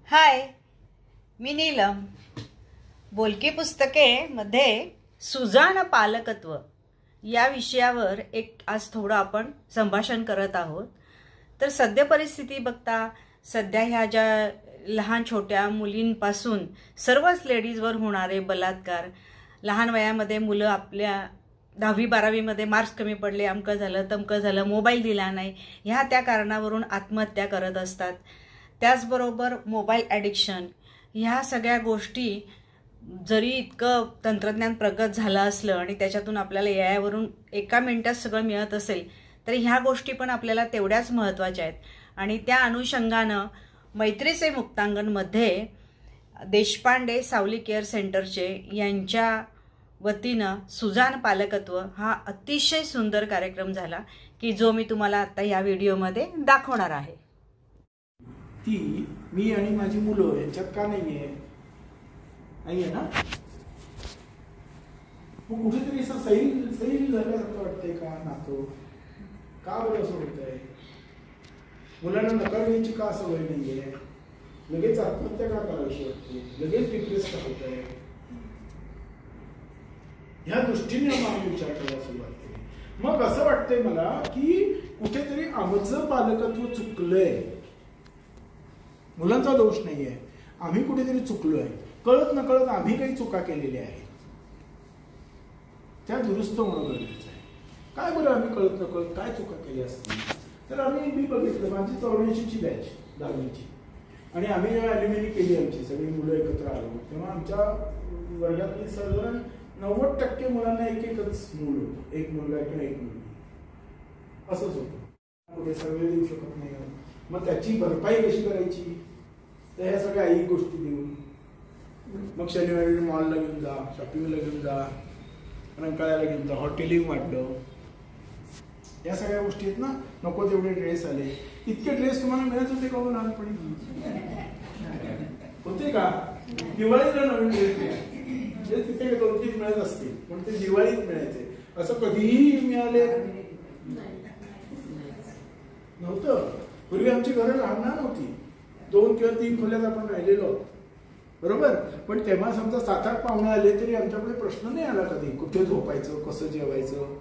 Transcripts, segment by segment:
हाय, मी नीलम. बोलकी पुस्तके मध्ये सुजाण पालकत्व या विषयावर आज थोडं आपण संभाषण करत आहोत. तर सध्या परिस्थिती बघता सध्या ह्या ज्या लहान छोट्या मुलींपासून सर्वच लेडीजवर होणारे बलात्कार, लहान वयामध्ये मुलं आपल्या 10वी-12वी मध्ये मार्क्स कमी पडले, अमकं झालं तमकं झालं, मोबाईल दिला नाही, ह्या त्या कारणावरून आत्महत्या करत असतात. त्याचबरोबर मोबाईल ॲडिक्शन, ह्या सगळ्या गोष्टी जरी इतकं तंत्रज्ञान प्रगत झालं असलं आणि त्याच्यातून आपल्याला यावरून एका मिनिटात सगळं मिळत असेल तरी ह्या गोष्टी पण आपल्याला तेवढ्याच महत्त्वाच्या आहेत. आणि त्या अनुषंगानं मैत्रीचे मुक्तांगणमध्ये देशपांडे सावली केअर सेंटरचे यांच्या वतीनं सुजाण पालकत्व हा अतिशय सुंदर कार्यक्रम झाला की जो मी तुम्हाला आता या व्हिडिओमध्ये दाखवणार आहे. ती मी आणि माझी मुलं यांच्यात का नाहीये ना? मग कुठेतरी असं सैल झाल्यासारखं वाटतंय का नातं? का बरं असं होतंय? मुलांना नकार द्यायची का सवय नाहीये? लगेच आत्महत्या का करायची वाटते? लगेच डिप्रेस का होत आहे? ह्या दृष्टीने आम्हाला विचार करायला सुरुवात केली. मग असं वाटतंय मला की कुठेतरी आमचं पालकत्व चुकलंय. मुलांचा दोष नाहीये, आम्ही कुठेतरी चुकलोय. कळत नकळत आम्ही काही चुका केलेल्या आहेत, त्या दुरुस्त होणं गरजेचं आहे. काय बरं आम्ही कळत नकळत काय चुका केल्या असतील? तर मी बघितलं, माझी 84ची बॅच 10वीची, आणि आम्ही जेव्हा ॲल्युमिनी केली आमची सगळी मुलं एकत्र आलो तेव्हा आमच्या वर्गातली साधारण 90% मुलांना एकच मूल होतं, एक मुलगा किंवा एक मुलगी, असंच होतं. कुठे सर्वे देऊ शकत नाही. मग त्याची भरपाई कशी करायची? तर ह्या सगळ्या आई गोष्टी देऊन मग शनिवारी मॉलला घेऊन जा, शॉपिंगला घेऊन जा, रंकाळ्याला घेऊन जा, हॉटेलिंग वाटलं, या सगळ्या गोष्टी आहेत ना. नको तेवढे ड्रेस आले. इतके ड्रेस तुम्हाला मिळत होते का लहानपणी? होते का? दिवाळीला नवीन ड्रेस मिळाले, तिथे 2-3 मिळत असतील पण ते दिवाळीत मिळायचे. असं कधीही मिळाले नव्हतं. पूर्वी आमची घरं लहान होती, 2 किंवा 3 खोल्यात आपण राहिलेलो, बरोबर. पण तेव्हा समजा 7-8 पाहुणे आले तरी आमच्याकडे प्रश्न नाही आला कधी कुठे झोपायचं, कसं जेवायचं.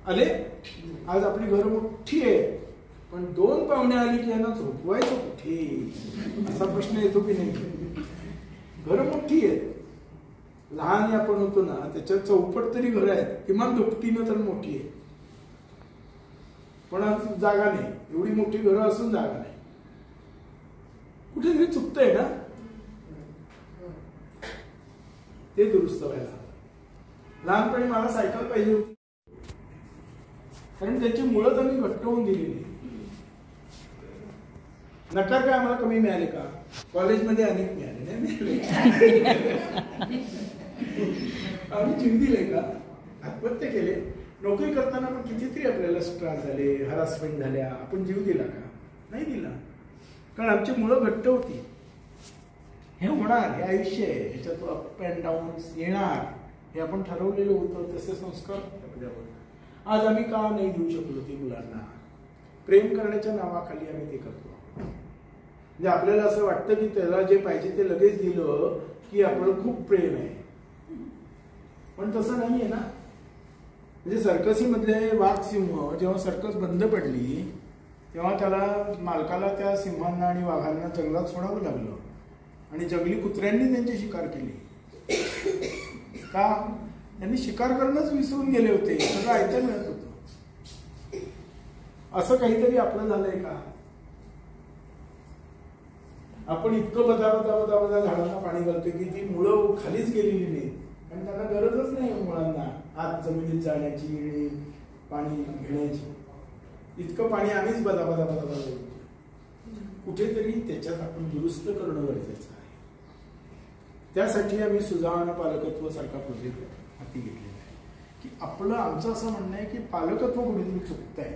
आले, आज आपली घरं मोठी आहे पण 2 पाहुणे आली की यांना झोपवायचं कुठे असा प्रश्न येतो की नाही? घरं मोठी आहेत. लहान आपण होतो ना त्याच्यात चौपट तरी घरं आहेत, किमान दुपटीनं तर मोठी आहे. पण आज जागा नाही, एवढी मोठी घरं असून जागा नाही. कुठेतरी चुकतंय ना, ते दुरुस्त व्हायला. लहानपणी मला सायकल पाहिजे होती कारण त्याची मुळं त्यांनी घट्ट होऊन दिलेली. नकार काय आम्हाला कमी मिळाले का? कॉलेजमध्ये अनेक मिळाले नाही. आम्ही जीव दिले का? आत्महत्या केले. नोकरी करताना पण कितीतरी आपल्याला त्रास झाले, हरासमेंट झाल्या, आपण जीव दिला का? नाही दिला, कारण आमची मुलं घट्ट होती. हे होणार, हे आयुष्य आहे, ह्याच्यात अप अँड डाऊन्स येणार, हे आपण ठरवलेलं होतं. तसे संस्कार आपल्यावर. आज आम्ही का नाही देऊ शकलो ते मुलांना? प्रेम करण्याच्या नावाखाली आम्ही ते करतो. म्हणजे आपल्याला असं वाटतं की त्याला जे पाहिजे ते लगेच दिलं की आपलं खूप प्रेम आहे, पण तसं नाहीये ना. म्हणजे सर्कसीमधले वाघ सिंह जेव्हा सर्कस बंद पडली तेव्हा त्याला मालकाला त्या सिंहांना आणि वाघांना जंगलात सोडावं लागलं आणि जंगली कुत्र्यांनी त्यांची शिकार केली. का? त्यांनी शिकार करणंच विसरून गेले होते, सगळं ऐकता मिळत होतं. असं काहीतरी आपलं झालंय का? आपण इतकं बदा झाडांना पाणी घालतोय की ती मुळं खालीच गेलेली नाहीत आणि त्यांना गरजच नाही मुळांना आत जमिनीत जाण्याची, पाणी घेण्याची. इतकं पाणी आम्हीच बदा कुठेतरी त्याच्यात आपण दुरुस्त करणं गरजेचं आहे. त्यासाठी आम्ही सुजाण पालकत्व सारखा प्रोजेक्ट हाती घेतलेला आहे की आमचं असं म्हणणं आहे की पालकत्व कुठेतरी चुकत आहे,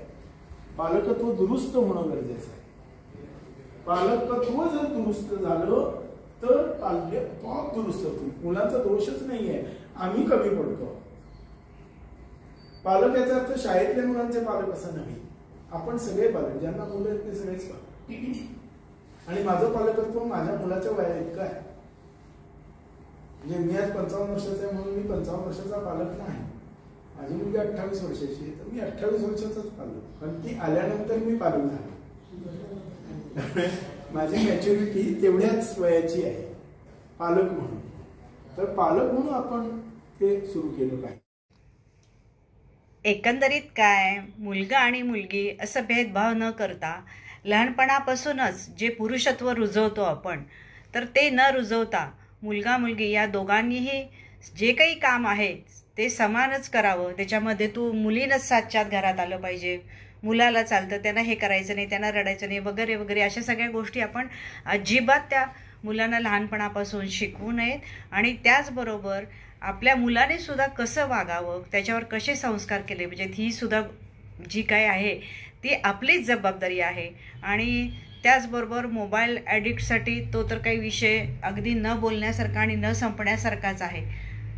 पालकत्व दुरुस्त होणं गरजेचं आहे. पालकत्व जर दुरुस्त झालं तर पाल्य आपोआप दुरुस्त होतील. मुलांचा दोषच नाहीये, आम्ही कमी पडतो. पालक याचा अर्थ शाळेतल्या मुलांचे पालक असं नाही, आपण सगळे पालक, ज्यांना मुलं आहेत ते सगळेच पालक. आणि माझं पालकत्व माझ्या मुलाच्या वया इतकं आहे. म्हणजे मी आज 55 वर्षाचा आहे म्हणून मी 55 वर्षाचा पालक नाही. माझी मुलगी 28 वर्षाची आहे, तर मी 28 वर्षाचाच पालक. पण ती आल्यानंतर मी पालक झालो. माझी मॅच्युरिटी तेवढ्याच वयाची आहे पालक म्हणून. तर पालक म्हणून आपण ते सुरू केलं पाहिजे. एकंदरीत काय, मुलगा आणि मुलगी असं भेदभाव न करता लहानपणापासूनच जे पुरुषत्व रुजवतो आपण, तर ते न रुजवता मुलगा मुलगी या दोघांनीही जे काही काम आहे ते समानच करावं. त्याच्यामध्ये तू मुलीनंच साच्यात घरात आलं पाहिजे, मुलाला चालतं त्यांना हे करायचं नाही, त्यांना रडायचं नाही वगैरे वगैरे, अशा सगळ्या गोष्टी आपण अजिबात त्या मुलांना लहानपणापासून शिकवू नयेत. आणि त्याचबरोबर आपल्या मुलाने सुद्धा कसं वागावं, त्याच्यावर कसे संस्कार केले पाहिजेत, ही सुद्धा जी काय आहे ती आपलीच जबाबदारी आहे. आणि त्याचबरोबर मोबाईल ॲडिक्टसाठी तो तर काही विषय अगदी न बोलण्यासारखा आणि न संपण्यासारखाच आहे.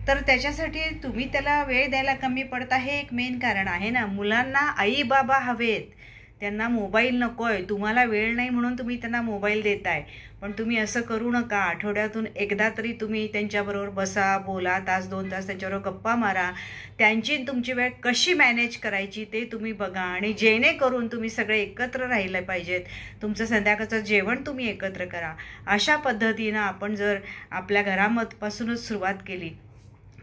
तर त्याच्यासाठी तुम्ही त्याला वेळ द्यायला कमी पडता हे एक मेन कारण आहे ना. मुलांना आई बाबा हवेत, त्यांना मोबाईल नको आहे. तुम्हाला वेळ नाही म्हणून तुम्ही त्यांना मोबाईल देताय, पण तुम्ही असं करू नका. आठवड्यातून एकदा तरी तुम्ही त्यांच्याबरोबर बसा, बोला, तास 2 तास त्यांच्याबरोबर गप्पा मारा. त्यांची तुमची वेळ कशी मॅनेज करायची ते तुम्ही बघा. आणि जेणेकरून तुम्ही सगळे एकत्र राहिले पाहिजेत, तुमचं संध्याकाळचं जेवण तुम्ही एकत्र करा. अशा पद्धतीनं आपण जर आपल्या घरापासूनच सुरुवात केली,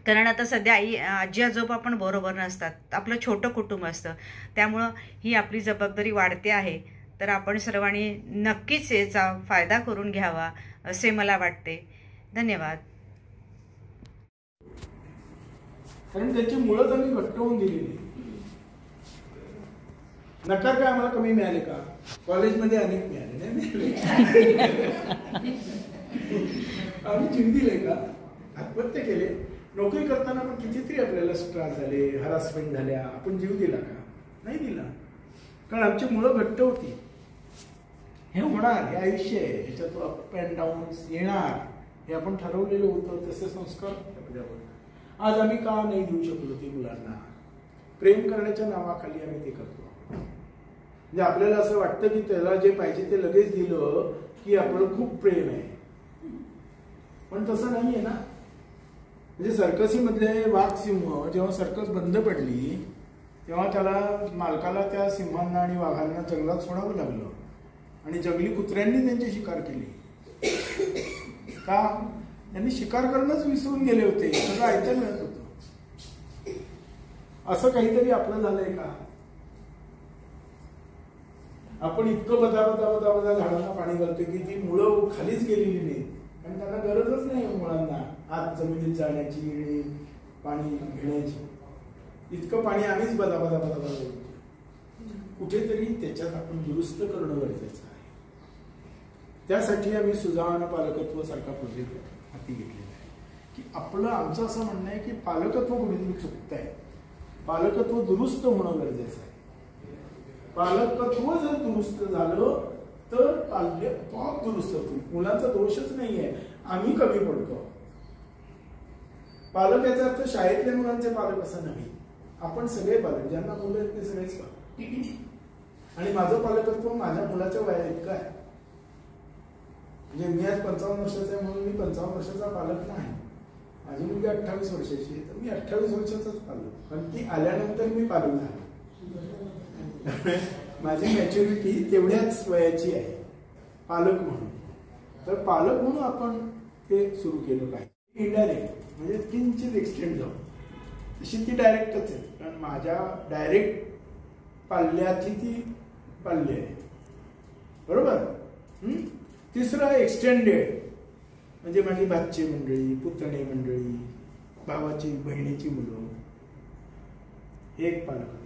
कारण आता सध्या आजी आजोबा पण बरोबर नसतात, आपलं छोटं कुटुंब असतं, त्यामुळं ही आपली जबाबदारी वाढते आहे. तर आपण सर्वांनी नक्कीच याचा फायदा करून घ्यावा असे मला वाटते. धन्यवाद. कारण त्याची मुळंच आम्ही घट्ट होऊन दिलेली. नकार काय आम्हाला कमी मिळाले का? कॉलेजमध्ये अनेक मिळाले नाही. आम्ही जीव दिले का? आत्महत्या केले. नोकरी करताना पण कितीतरी आपल्याला त्रास झाले, हरासमेंट झाल्या. आपण जीव दिला का? नाही दिला. कारण आमची मुळं घट्ट होती. हे होणार, हे आयुष्य आहे, ह्याच्यात अप अँड डाऊन्स येणार, हे आपण ठरवलेलं होतं. तसे संस्कार आपल्यावर. आज आम्ही का नाही देऊ शकलो ते मुलांना? प्रेम करण्याच्या नावाखाली आम्ही ते करतो. म्हणजे आपल्याला असं वाटतं की त्याला जे पाहिजे ते लगेच दिलं की आपलं खूप प्रेम आहे, पण तसं नाहीये ना. म्हणजे सर्कसीमधले वाघ सिंह जेव्हा सर्कस बंद पडली तेव्हा त्याला मालकाला त्या सिंहांना आणि वाघांना जंगलात सोडावं लागलं आणि जंगली कुत्र्यांनी त्यांची शिकार केली. का? त्यांनी शिकार करणंच विसरून गेले होते, सगळं ऐकता मिळत होतं. असं काहीतरी आपलं झालंय का? आपण इतकं बदा झाडांना पाणी घालतोय की ती मुळं खालीच गेलेली नाही, आणि त्यांना गरजच नाही मुळांना आत जमिनीत जाण्याची, पाणी घेण्याची. इतकं पाणी आम्हीच बदा कुठेतरी त्याच्यात आपण दुरुस्त करणं गरजेचं आहे. त्यासाठी आम्ही सुजाण पालकत्व सारखा प्रोजेक्ट हाती घेतलेला आहे. की आमचं असं म्हणणं आहे की पालकत्व कुठेतरी चुकतं आहे, पालकत्व दुरुस्त होणं गरजेचं आहे. पालकत्व जर दुरुस्त झालं तर पाल्य आपोआप दुरुस्त होईल. मुलांचा दोषच नाहीये, आम्ही कमी पडतो. पालक याचा अर्थ शाळेतल्या मुलांचे पालक असं नाही, आपण सगळे पालक, ज्यांना मुलं आहेत ते सगळेच पालक. आणि माझं पालकत्व माझ्या मुलाच्या वया इतकं आहे. म्हणजे मी आज 55 वर्षाचा आहे म्हणून मी 55 वर्षाचा पालक नाही. माझी मुलगी 28 वर्षाची आहे, तर मी 28 वर्षाचाच पालक. पण ती आल्यानंतर मी पालक झालो. माझी मॅच्युरिटी तेवढ्याच वयाची आहे पालक म्हणून. तर पालक म्हणून आपण ते सुरू केलं पाहिजे. इनडायरेक्ट म्हणजे किंचित एक्सटेंड जाऊ, तशी ती डायरेक्टच आहे. कारण माझ्या डायरेक्ट पाल्याची ती पाल्य आहे, बरोबर. तिसरं एक्सटेंडेड म्हणजे माझी भाची मंडळी, पुतणे मंडळी, भावाची बहिणीची मुलं, हे एक पालकत्व.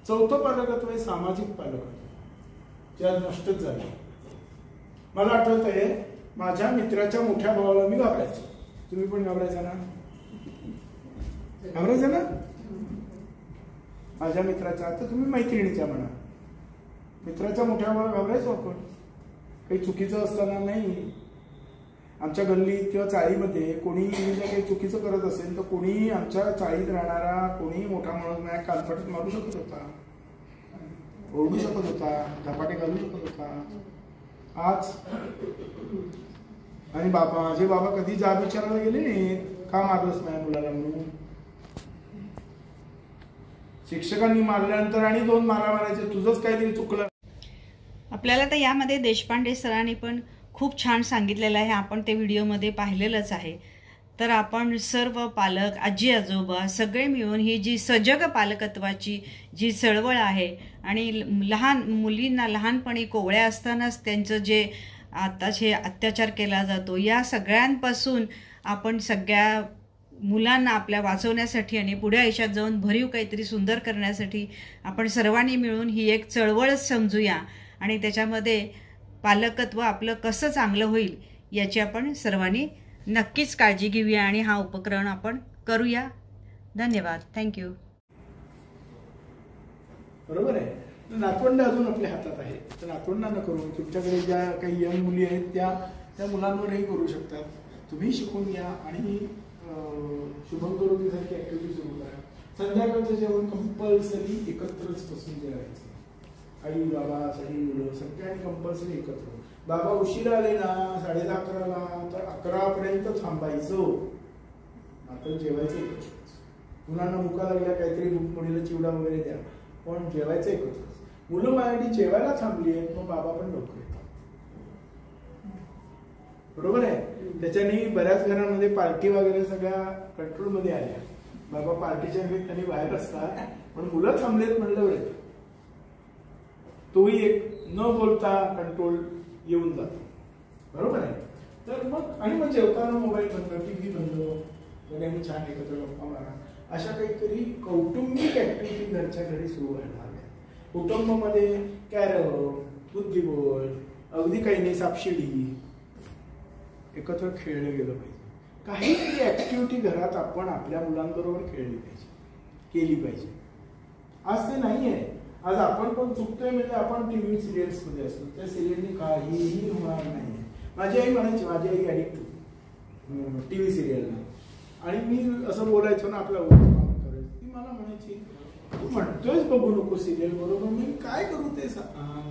चौथं पालकत्व आहे सामाजिक पालकत्व, जे आज नष्टच झालं. मला आठवत आहे माझ्या मित्राच्या मोठ्या भावाला मी घाबरायचो. तुम्ही पण घाबरायचा ना? घाबरायचा ना? माझ्या मित्राच्या, आता तुम्ही मैत्रिणीच्या म्हणा, मित्राच्या मोठ्या भावाला घाबरायचो आपण. काही चुकीचं असताना नाही. आमच्या गल्लीत किंवा चाळीमध्ये कोणी जर काही चुकीचं करत असेल तर कोणी आमच्या चाळीत राहणारा कोणी मोठा माणूस नाही कानफटात मारू शकत होता, ओरडू शकत होता, धपाटे घालू शकत होता. आज आणि माझे बाबा कधी जाब विचारायला गेले नाही का मारलंस माझ्या मुलाला म्हणून. शिक्षकांनी मारल्यानंतर आणि 2 मारा मारायचे, तुझंच काहीतरी चुकलं. आपल्याला तर यामध्ये देशपांडे सरांनी पण खूप छान सांगितलेलं आहे, आपण ते व्हिडिओमध्ये पाहिलेलंच आहे. तर आपण सर्व पालक, आजी आजोबा सगळे मिळून ही जी सजग पालकत्वाची जी चळवळ आहे आणि लहान मुलींना लहानपणी कोवळ्या असतानाच त्यांचं जे आताचे अत्याचार केला जातो, या सगळ्यांपासून आपण सगळ्या मुलांना आपल्या वाचवण्यासाठी आणि पुढे आयुष्यात जाऊन भरीव काहीतरी सुंदर करण्यासाठी आपण सर्वांनी मिळून ही एक चळवळच समजूया आणि त्याच्यामध्ये पालकत्व आपलं कसं चांगलं होईल याची आपण सर्वांनी नक्कीच काळजी घेऊया आणि हा उपक्रम आपण करूया. धन्यवाद. थँक्यू. बरोबर आहे. नातवंड अजून आपल्या हातात आहे, तर नातवंडांना करून तुमच्याकडे ज्या काही यंग मुली आहेत त्या मुलांवरही करू शकतात. तुम्ही शिकून घ्या आणि शुभंकरोतीसारखी ऍक्टिव्हिटी सुरू करा. संध्याकाळचं जेवण कंपल्सरी एकत्रच बसून जेवायचं. आई बाबा सगळी मुलं सगळ्यांनी कंपल्सरी एकत्र. बाबा उशिरा आले ना 10:30-11ला तर 11पर्यंत थांबायचं, मात्र जेवायचं एकत्र. मुलांना भुका लागल्या काहीतरी मुलीला चिवडा वगैरे द्या, पण जेवायचं एकत्र. मुलं माझ्यासाठी जेवायला थांबली आहेत, मग बाबा पण लवकर येतात. बरोबर आहे. त्याच्याने बऱ्याच घरांमध्ये पार्टी वगैरे सगळ्या कंट्रोलमध्ये आल्या. बाबा पार्टीच्या निमित्ताने बाहेर असतात, पण मुलं थांबलेत म्हणल्यावर येतात. तोही एक न बोलता कंट्रोल येऊन जातो. बरोबर आहे. तर मग जेवताना मोबाईल बंद, टीव्ही बंद, सगळ्यांनी छान एकत्र गप्पा मारा. अशा काहीतरी कौटुंबिक ऍक्टिव्हिटी घरच्या घरी सुरू व्हायला हव्या. कुटुंबामध्ये कॅरम, बुद्धिबळ, अगदी काही नाही सापशिडी एकत्र खेळलं गेलं पाहिजे. काहीतरी ऍक्टिव्हिटी घरात आपण आपल्या मुलांबरोबर खेळली पाहिजे, केली पाहिजे. आज ते नाही आहे. आज आपण पण चुकतोय म्हणजे आपण टीव्ही सिरियल्स मध्ये असतो. त्या सिरियलनी काहीही होणार नाही. माझी आई म्हणायची, माझी आई ऍडिक्ट होती टीव्ही सिरियलला, आणि मी असं बोलायचो ना आपल्या करायचं, ती मला म्हणायची तू म्हणतोयच बघू नको सिरियल, बरोबर, मी काय करू ते सांग,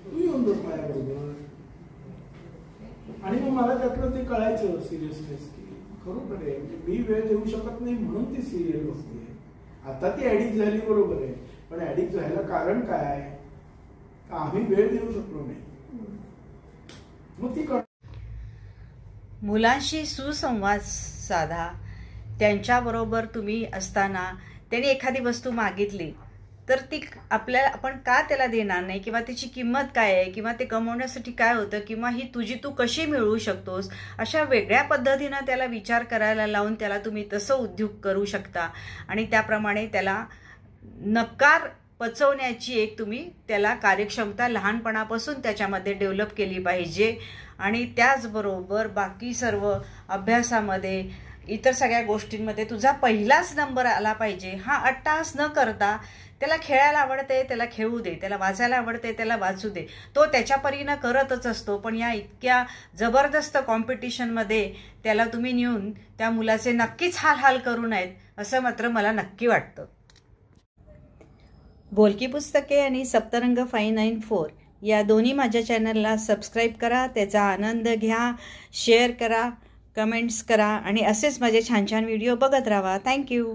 तू येऊन बस माझ्याबरोबर. आणि मग मला त्यातलं ते कळायचं सिरियसनेस की खरोखर आहे, मी वेळ देऊ शकत नाही म्हणून ती सिरियल बसते. आता ती ऍडिक्ट झाली, बरोबर आहे, पण ऍडिक्ट व्हायला कारण काय, आम्ही वेळ देऊ शकलो नाही. मग ती मुलांशी सुसंवाद साधा. त्यांच्याबरोबर तुम्ही असताना त्यांनी एखादी वस्तू मागितली तर ती आपण का त्याला देणार नाही, किंवा त्याची किंमत काय आहे, किंवा ते कमवण्यासाठी काय होतं, किंवा ही तुझी तू कशी मिळवू शकतोस, अशा वेगळ्या पद्धतीनं त्याला विचार करायला लावून त्याला तुम्ही तसं उद्योग करू शकता. आणि त्याप्रमाणे त्याला नकार पचवण्याची एक तुम्ही त्याला कार्यक्षमता लहानपणापासून त्याच्यामध्ये डेव्हलप केली पाहिजे. आणि त्याचबरोबर बाकी सर्व अभ्यासामध्ये इतर सगळ्या गोष्टींमध्ये तुझा पहिलाच नंबर आला पाहिजे. हा अट्टाहास न करता त्याला खेळायला आवडते त्याला खेळू दे, त्याला वाचायला आवडते त्याला वाचू दे, तो त्याच्या परीनं करतच असतो. पण या इतक्या जबरदस्त कॉम्पिटिशनमध्ये त्याला तुम्ही नेऊन त्या मुलाचे नक्कीच हाल करू नयेत असं मात्र मला नक्की वाटतं. बोलकी पुस्तके आणि सप्तरंग 594 या दोन्ही माझ्या चॅनलला सबस्क्राईब करा, त्याचा आनंद घ्या, शेअर करा, कमेंट्स करा आणि असेच माझे छान छान व्हिडिओ बघत राहा. थँक्यू.